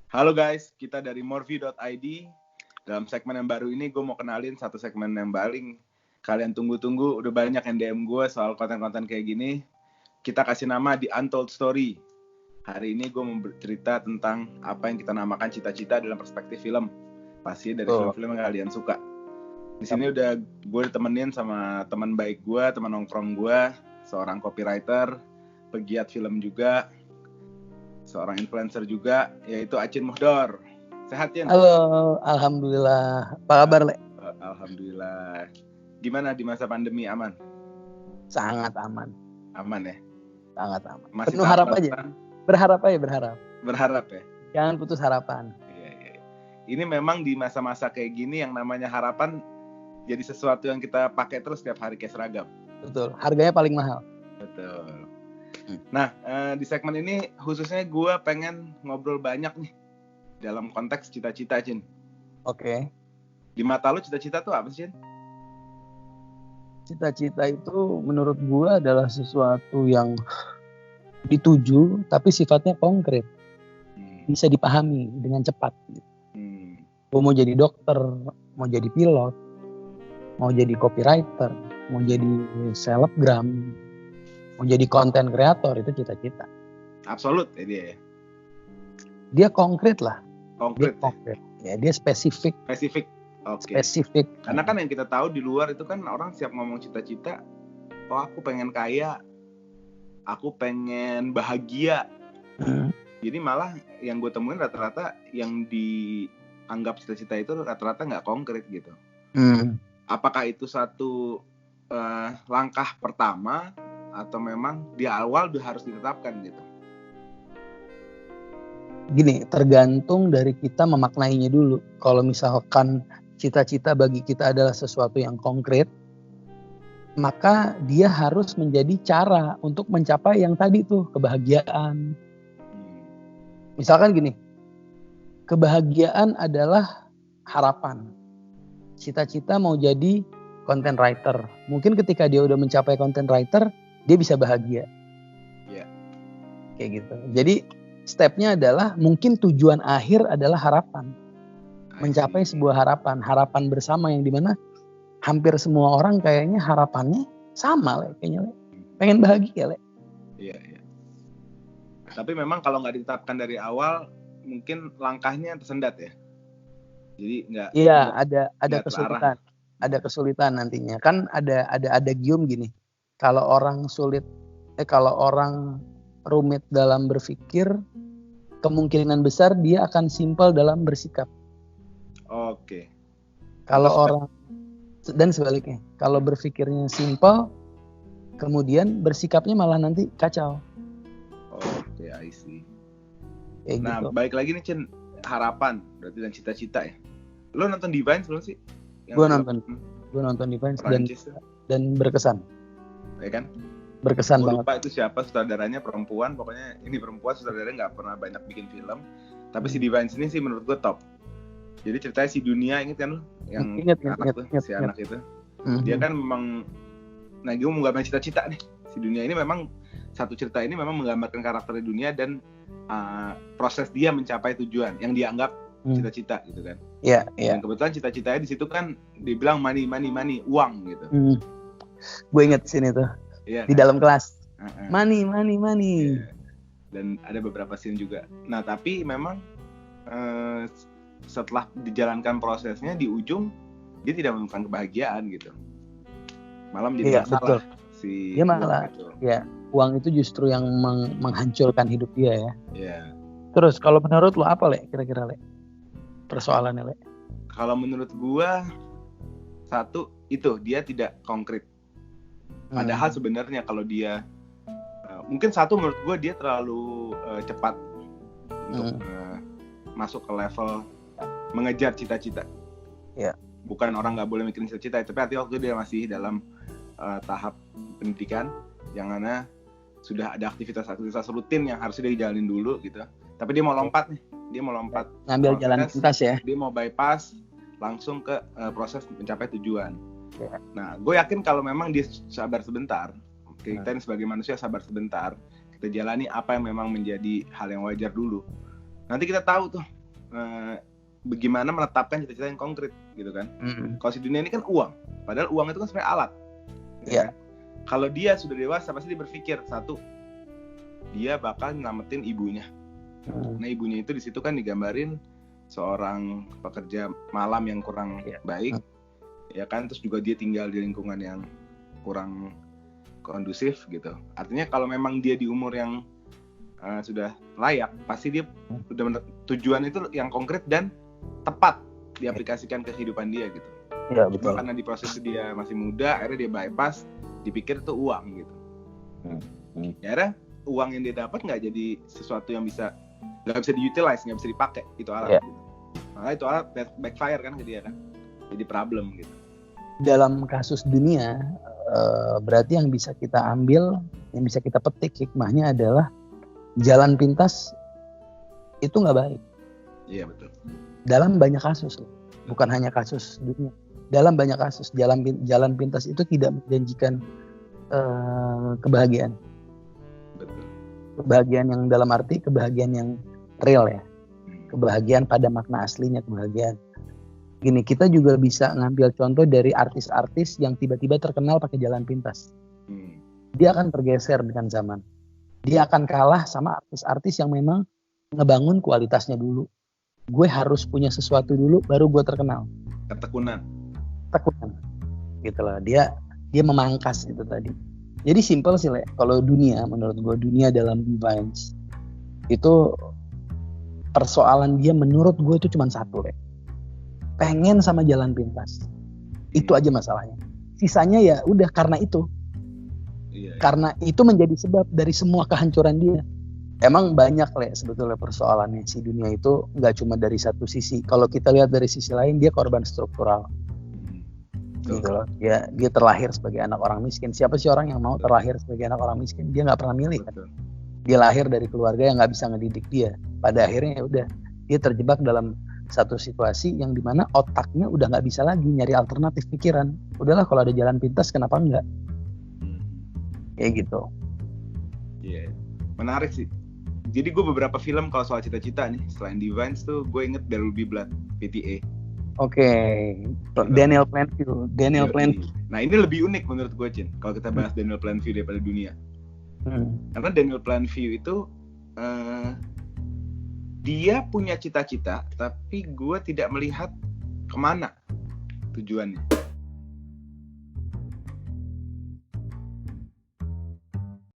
Halo guys, kita dari morview.id. Dalam segmen yang baru ini gue mau kenalin satu segmen yang paling kalian tunggu-tunggu. Udah banyak yang DM gue soal konten-konten kayak gini. Kita kasih nama The Untold Story. Hari ini gue mau bercerita tentang apa yang kita namakan cita-cita dalam perspektif film. Pasti dari film-film yang kalian suka. Di sini udah gue ditemenin sama teman baik gue, teman nongkrong gue, seorang copywriter, pegiat film juga, seorang influencer juga, yaitu Acin Muhdor. Sehat, Cin? Halo, alhamdulillah. Apa kabar, Le? Alhamdulillah. Gimana di masa pandemi, aman? Sangat aman. Aman ya? Sangat aman. Masih penuh harap aja. Berharap aja, berharap. Berharap ya? Jangan putus harapan. Iya. Ini memang di masa-masa kayak gini yang namanya harapan jadi sesuatu yang kita pakai terus setiap hari kayak seragam. Betul, harganya paling mahal. Betul. Nah, di segmen ini khususnya gue pengen ngobrol banyak nih dalam konteks cita-cita, Cin. Oke. Di mata lu cita-cita tuh apa sih, Cin? Cita-cita itu menurut gue adalah sesuatu yang dituju tapi sifatnya konkret. Bisa dipahami dengan cepat. Gue mau jadi dokter, mau jadi pilot, mau jadi copywriter, mau jadi selebgram, mau jadi content creator, itu cita-cita. Absolut ya dia ya? Dia konkret lah. Konkret. Dia konkret. Ya, dia spesifik. Spesifik. Oke. Spesifik. Karena kan yang kita tahu di luar itu kan orang siap ngomong cita-cita, oh aku pengen kaya, aku pengen bahagia. Jadi malah yang gue temuin rata-rata yang dianggap cita-cita itu rata-rata nggak konkret gitu. Apakah itu satu langkah pertama atau memang di awal udah harus ditetapkan gitu? Gini, tergantung dari kita memaknainya dulu. Kalau misalkan cita-cita bagi kita adalah sesuatu yang konkret, maka dia harus menjadi cara untuk mencapai yang tadi tuh, kebahagiaan. Misalkan gini, kebahagiaan adalah harapan. Cita-cita mau jadi content writer. Mungkin ketika dia udah mencapai content writer, dia bisa bahagia. Yeah. Kayak gitu. Jadi stepnya adalah mungkin tujuan akhir adalah harapan. Mencapai sebuah harapan bersama yang dimana hampir semua orang kayaknya harapannya sama, Le. Kayaknya, Le. Pengen bahagia, Le. Iya. Tapi memang kalau nggak ditetapkan dari awal, mungkin langkahnya tersendat ya. Jadi nggak. Iya, ada kesulitan. Ada kesulitan nantinya. Kan ada gium gini. Kalau orang rumit dalam berpikir, kemungkinan besar dia akan simpel dalam bersikap. Oke. Kalau orang dan sebaliknya, kalau berpikirnya simpel, kemudian bersikapnya malah nanti kacau. Oke, I see. Nah, gitu. Baik lagi nih, Cin, harapan berarti dan cita-cita ya. Lo nonton Divine belum sih? Gue nonton Divine dan berkesan. Ya kan? Berkesan banget. Lupa itu siapa sutradaranya, perempuan, pokoknya ini perempuan sutradaranya nggak pernah banyak bikin film, tapi si Divine ini sih menurut gue top. Jadi ceritanya si Dunia, inget kan lo yang anak itu dia kan memang, nah gue mau menggambarkan cita-cita nih. Si Dunia ini memang satu cerita ini memang menggambarkan karakter Dunia dan proses dia mencapai tujuan yang dianggap cita-cita gitu kan. Iya. Dan kebetulan cita-citanya di situ kan dibilang money, uang gitu. Gue inget sini tuh. Iya, di dalam kelas. Money. Yeah. Dan ada beberapa scene juga. Nah, tapi memang setelah dijalankan prosesnya di ujung dia tidak menemukan kebahagiaan gitu. Malah menjadi masalah. Dia malah uang itu justru yang menghancurkan hidup dia ya. Iya. Terus kalau menurut lo apa, Le? Kira-kira, Le? Persoalannya, Le? Kalau menurut gua satu itu dia tidak konkret. Padahal sebenarnya kalau dia mungkin satu menurut gue dia terlalu cepat untuk masuk ke level mengejar cita-cita. Yeah. Bukan orang nggak boleh mikirin cita-cita, tapi artinya waktu dia masih dalam tahap pendidikan yang mana sudah ada aktivitas-aktivitas rutin yang harusnya dia jalanin dulu gitu. Tapi dia mau lompat nih, ngambil jalan pintas ya. Dia mau bypass langsung ke proses mencapai tujuan. Nah, gue yakin kalau memang dia sabar sebentar, kita sebagai manusia sabar sebentar, kita jalani apa yang memang menjadi hal yang wajar dulu. Nanti kita tahu tuh bagaimana menetapkan cita-cita yang konkret gitu kan. Kalau si dunia ini kan uang, padahal uang itu kan sebenarnya alat. Iya. Kalau dia sudah dewasa pasti dia berpikir, satu, dia bakal nyelamatin ibunya. Nah ibunya itu di situ kan digambarin seorang pekerja malam yang kurang baik, ya kan, terus juga dia tinggal di lingkungan yang kurang kondusif gitu. Artinya kalau memang dia di umur yang sudah layak, pasti dia udah tujuan itu yang konkret dan tepat diaplikasikan ke kehidupan dia gitu. Iya betul. Karena di proses dia masih muda, akhirnya dia bypass, dipikir itu uang gitu. Ya akhirnya uang yang dia dapat nggak jadi sesuatu yang nggak bisa diutilize, nggak bisa dipakai itu alat. Gitu. Makanya itu alat backfire kan ke dia kan, jadi problem gitu. Dalam kasus dunia, berarti yang bisa kita ambil, yang bisa kita petik hikmahnya adalah jalan pintas itu nggak baik. Iya betul. Dalam banyak kasus, bukan hanya kasus dunia. Dalam banyak kasus jalan pintas itu tidak menjanjikan kebahagiaan. Betul. Kebahagiaan yang dalam arti kebahagiaan yang real ya. Kebahagiaan pada makna aslinya kebahagiaan. Gini, kita juga bisa ngambil contoh dari artis-artis yang tiba-tiba terkenal pakai jalan pintas. Dia akan tergeser dengan zaman. Dia akan kalah sama artis-artis yang memang ngebangun kualitasnya dulu. Gue harus punya sesuatu dulu, baru gue terkenal. Ketekunan. Gitu lah. Dia memangkas itu tadi. Jadi simple sih, Le. Kalau dunia, menurut gue dunia dalam Divines itu persoalan dia menurut gue itu cuma satu, Le. Pengen sama jalan pintas. Itu aja masalahnya. Sisanya ya udah karena itu. Karena itu menjadi sebab dari semua kehancuran dia. Emang banyak Le sebetulnya persoalannya si dunia itu, nggak cuma dari satu sisi. Kalau kita lihat dari sisi lain, dia korban struktural. Gitu loh. Dia terlahir sebagai anak orang miskin. Siapa sih orang yang mau terlahir sebagai anak orang miskin? Dia nggak pernah milih kan. Dia lahir dari keluarga yang nggak bisa ngedidik dia. Pada akhirnya ya udah, dia terjebak dalam satu situasi yang dimana otaknya udah nggak bisa lagi nyari alternatif pikiran. Udahlah kalau ada jalan pintas kenapa enggak? Kayak gitu. Iya, menarik sih. Jadi gue beberapa film kalau soal cita-cita nih, selain Divines tuh gue inget There Will Be Blood, PTA. Oke. Daniel Plainview. Nah ini lebih unik menurut gue, Cin, kalau kita bahas Daniel Plainview daripada dunia. Karena Daniel Plainview itu dia punya cita-cita, tapi gue tidak melihat kemana tujuannya.